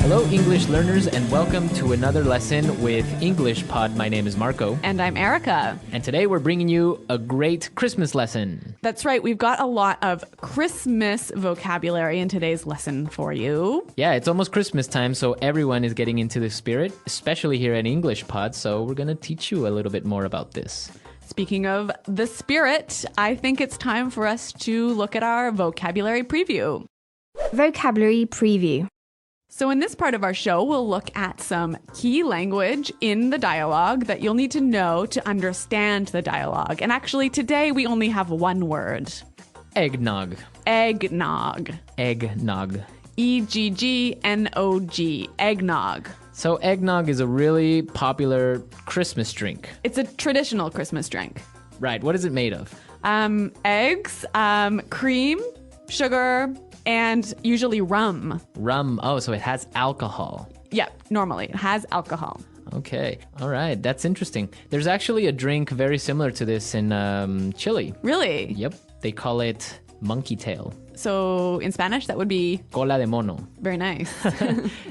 Hello, English learners, and welcome to another lesson with English Pod. My name is Marco. And I'm Erica. And today we're bringing you a great Christmas lesson. That's right. We've got a lot of Christmas vocabulary in today's lesson for you. Yeah, it's almost Christmas time, so everyone is getting into the spirit, especially here at English Pod. So we're going to teach you a little bit more about this. Speaking of the spirit, I think it's time for us to look at our vocabulary preview. Vocabulary preview. So in this part of our show, we'll look at some key language in the dialogue that you'll need to know to understand the dialogue. And actually, today we only have one word. Eggnog. Eggnog. Eggnog. E-G-G-N-O-G. Eggnog. So eggnog is a really popular Christmas drink. It's a traditional Christmas drink. Right. What is it made of? Eggs, cream, sugar, and usually rum. Rum. Oh, so it has alcohol. Yeah, normally it has alcohol. Okay. All right. That's interesting. There's actually a drink very similar to this in Chile. Really? Yep. They call it monkey tail. So in Spanish, that would be Cola de mono. very nice.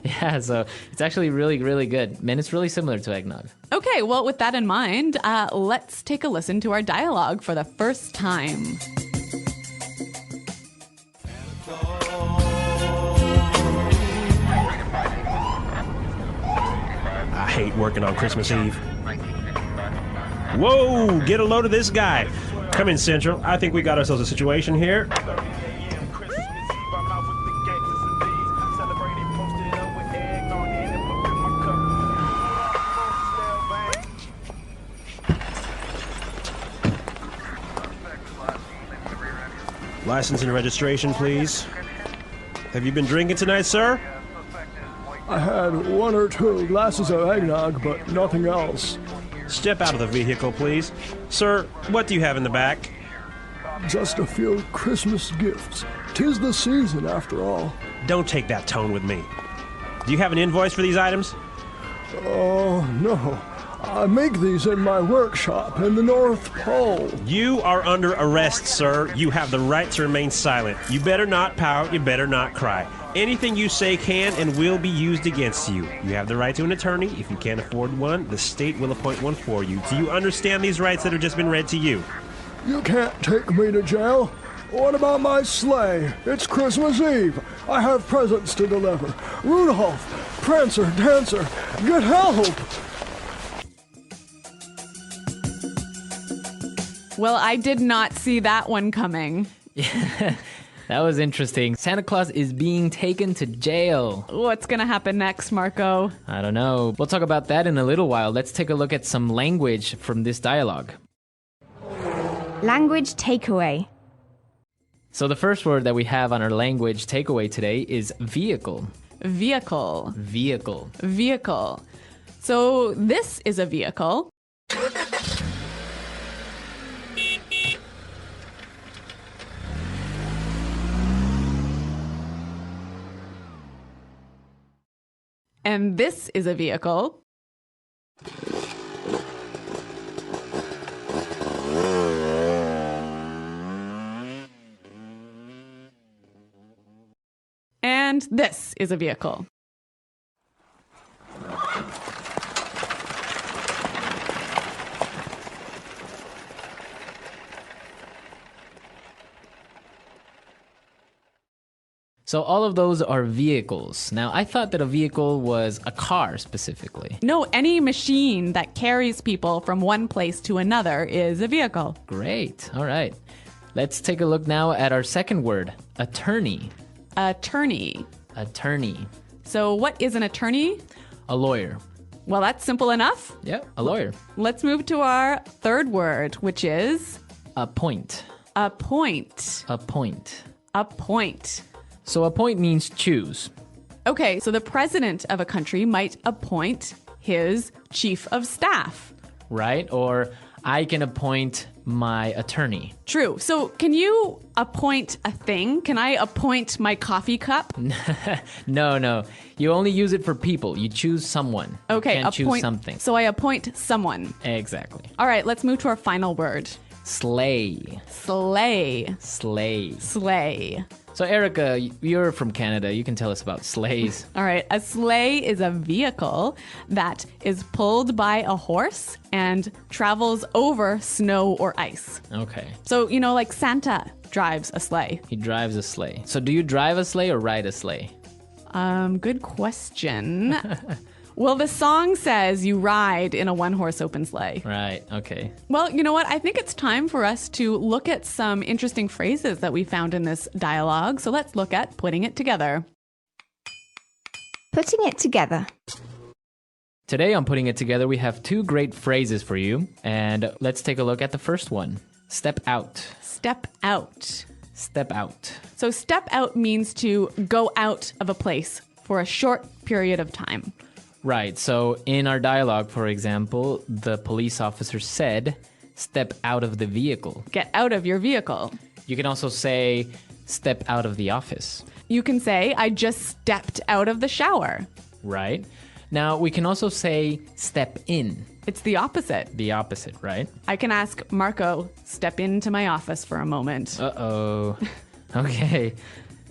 Yeah, so it's actually really, really good. And it's really similar to eggnog. Okay, well, with that in mind, let's take a listen to our dialogue for the first time. I hate working on Christmas Eve. Whoa, get a load of this guy. Come in, Central. I think we got ourselves a situation here. License and registration, please. Have you been drinking tonight, sir? I had one or two glasses of eggnog, but nothing else. Step out of the vehicle, please. Sir, what do you have in the back? Just a few Christmas gifts. 'Tis the season, after all. Don't take that tone with me. Do you have an invoice for these items? Oh, no. I make these in my workshop in the North Pole. You are under arrest, sir. You have the right to remain silent. You better not pout. You better not cry. Anything you say can and will be used against you. You have the right to an attorney. If you can't afford one, the state will appoint one for you. Do you understand these rights that have just been read to you? You can't take me to jail. What about my sleigh? It's Christmas Eve. I have presents to deliver. Rudolph, Prancer, Dancer, get help! Well, I did not see that one coming. That was interesting. Santa Claus is being taken to jail. What's going to happen next, Marco? I don't know. We'll talk about that in a little while. Let's take a look at some language from this dialogue. Language takeaway. So the first word that we have on our language takeaway today is vehicle. Vehicle. Vehicle. Vehicle. So this is a vehicle. And this is a vehicle. And this is a vehicle. So all of those are vehicles. Now, I thought that a vehicle was a car specifically. No, any machine that carries people from one place to another is a vehicle. Great. All right. Let's take a look now at our second word, attorney. Attorney. Attorney. So what is an attorney? A lawyer. Well, that's simple enough. Yeah, a lawyer. Let's move to our third word, which is Appoint. appoint. Appoint. Appoint. So appoint means choose. Okay, so the president of a country might appoint his chief of staff. Right? Or I can appoint my attorney. True. So can you appoint a thing? Can I appoint my coffee cup? No. You only use it for people. You choose someone. Okay, You can't choose something. So I appoint someone. Exactly. All right, let's move to our final word. Slay. Slay. Slay. Slay. So, Erica, you're from Canada. You can tell us about sleighs. All right. A sleigh is a vehicle that is pulled by a horse and travels over snow or ice. Okay. So, you know, like Santa drives a sleigh. He drives a sleigh. So, do you drive a sleigh or ride a sleigh? Good question. Well, the song says you ride in a one-horse open sleigh. Right. Okay. Well, you know what? I think it's time for us to look at some interesting phrases that we found in this dialogue. So let's look at putting it together. Putting it together. Today on Putting It Together, we have two great phrases for you. And let's take a look at the first one. Step out. Step out. Step out. So step out means to go out of a place for a short period of time. Right. So in our dialogue, for example, the police officer said, step out of the vehicle. Get out of your vehicle. You can also say, step out of the office. You can say, I just stepped out of the shower. Right. Now, we can also say, step in. It's the opposite. The opposite, right? I can ask Marco, step into my office for a moment. Uh-oh. Okay.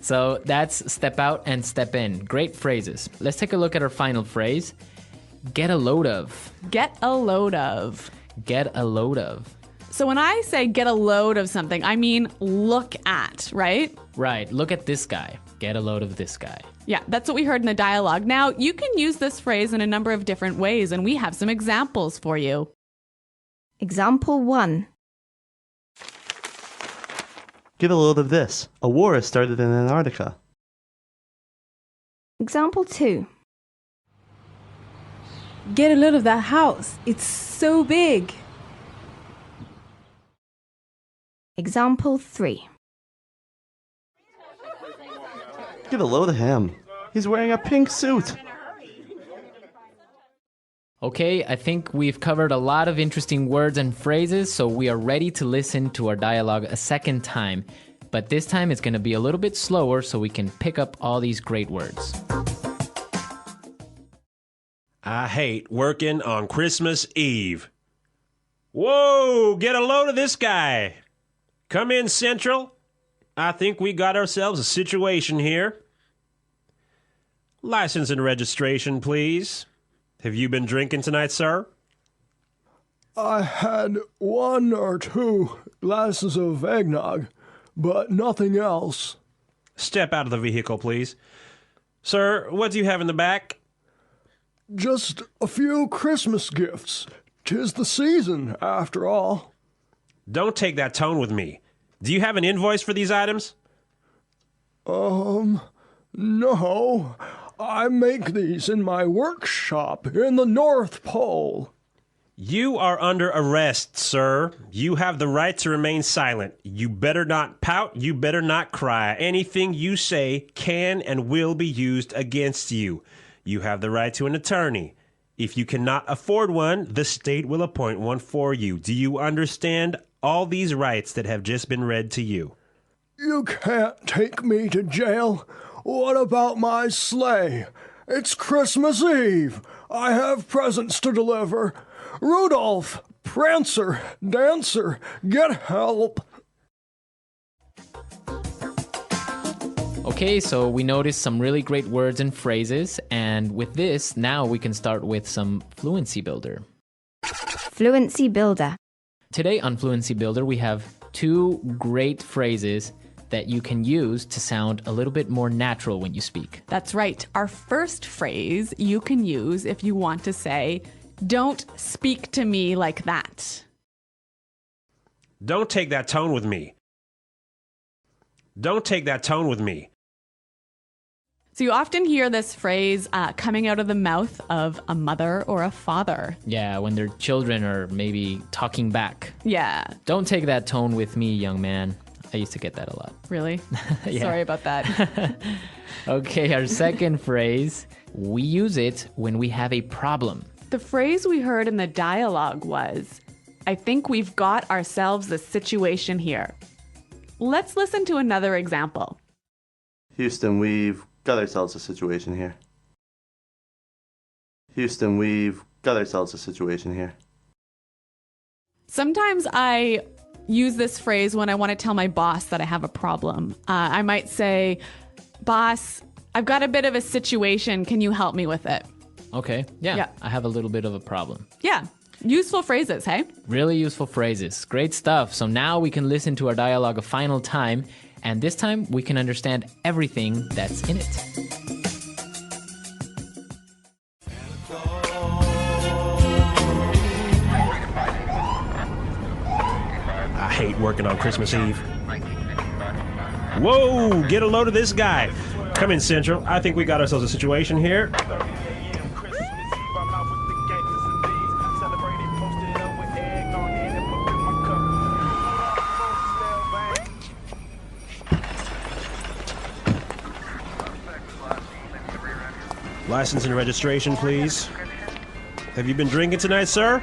So that's step out and step in. Great phrases. Let's take a look at our final phrase. Get a load of. Get a load of. Get a load of. So when I say get a load of something, I mean look at, right? Right. Look at this guy. Get a load of this guy. Yeah, that's what we heard in the dialogue. Now, you can use this phrase in a number of different ways, and we have some examples for you. Example 1. Get a load of this. A war has started in Antarctica. Example 2. Get a load of that house. It's so big. Example 3. Get a load of him. He's wearing a pink suit. Okay, I think we've covered a lot of interesting words and phrases, so we are ready to listen to our dialogue a second time. But this time it's going to be a little bit slower so we can pick up all these great words. I hate working on Christmas Eve. Whoa, get a load of this guy. Come in, Central. I think we got ourselves a situation here. License and registration, please. Have you been drinking tonight, sir? I had 1 or 2 glasses of eggnog, but nothing else. Step out of the vehicle, please. Sir, what do you have in the back? Just a few Christmas gifts. 'Tis the season, after all. Don't take that tone with me. Do you have an invoice for these items? No. I make these in my workshop in the North Pole. You are under arrest, sir. You have the right to remain silent. You better not pout. You better not cry. Anything you say can and will be used against you. You have the right to an attorney. If you cannot afford one, the state will appoint one for you. Do you understand all these rights that have just been read to you? You can't take me to jail. What about my sleigh? It's Christmas Eve. I have presents to deliver. Rudolph, Prancer, Dancer, get help. Okay, so we noticed some really great words and phrases, and with this, now we can start with some Fluency Builder. Fluency Builder. Today on Fluency Builder, we have two great phrases that you can use to sound a little bit more natural when you speak. That's right. Our first phrase you can use if you want to say, don't speak to me like that. Don't take that tone with me. Don't take that tone with me. So you often hear this phrase coming out of the mouth of a mother or a father. Yeah, when their children are maybe talking back. Yeah. Don't take that tone with me, young man. I used to get that a lot. Really? Yeah. Sorry about that. Okay, our second phrase, we use it when we have a problem. The phrase we heard in the dialogue was, I think we've got ourselves a situation here. Let's listen to another example. Houston, we've got ourselves a situation here. Houston, we've got ourselves a situation here. Sometimes I use this phrase when I want to tell my boss that I have a problem. I might say, "Boss, I've got a bit of a situation. Can you help me with it?" Okay. Yeah. I have a little bit of a problem. Yeah. Useful phrases, hey? Really useful phrases. Great stuff. So now we can listen to our dialogue a final time, and this time we can understand everything that's in it. I hate working on Christmas Eve. Whoa, get a load of this guy. Come in, Central. I think we got ourselves a situation here. License and registration, please. Have you been drinking tonight, sir?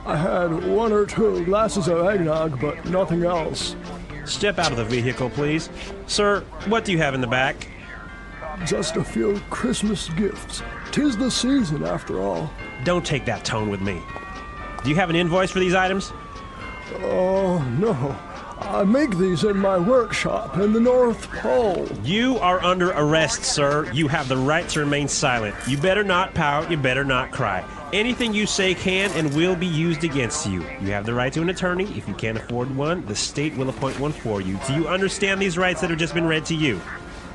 I had 1 or 2 glasses of eggnog, but nothing else. Step out of the vehicle, please. Sir, what do you have in the back? Just a few Christmas gifts. 'Tis the season, after all. Don't take that tone with me. Do you have an invoice for these items? Oh, no. I make these in my workshop in the North Pole. You are under arrest, sir. You have the right to remain silent. You better not pout. You better not cry. Anything you say can and will be used against you. You have the right to an attorney. If you can't afford one, the state will appoint one for you. Do you understand these rights that have just been read to you?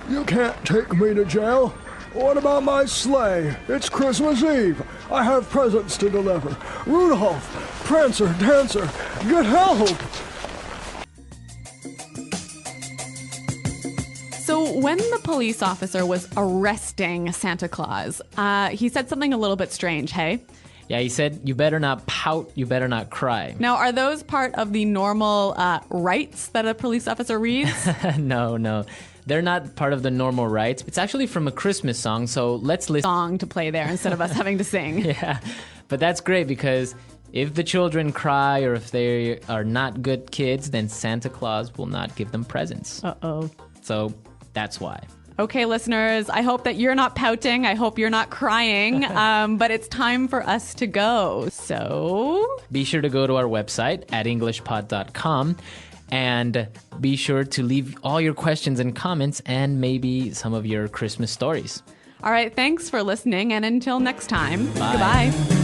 You can't take me to jail. What about my sleigh? It's Christmas Eve. I have presents to deliver. Rudolph, Prancer, Dancer, get help! So when the police officer was arresting Santa Claus, he said something a little bit strange, hey? Yeah, he said, you better not pout, you better not cry. Now, are those part of the normal rights that a police officer reads? No. They're not part of the normal rights. It's actually from a Christmas song, so let's listen. Song to play there instead of us having to sing. Yeah, but that's great because if the children cry or if they are not good kids, then Santa Claus will not give them presents. Uh-oh. So that's why. Okay, listeners, I hope that you're not pouting. I hope you're not crying. But it's time for us to go. So be sure to go to our website at englishpod.com and be sure to leave all your questions and comments and maybe some of your Christmas stories. All right, thanks for listening. And until next time, Bye. Goodbye.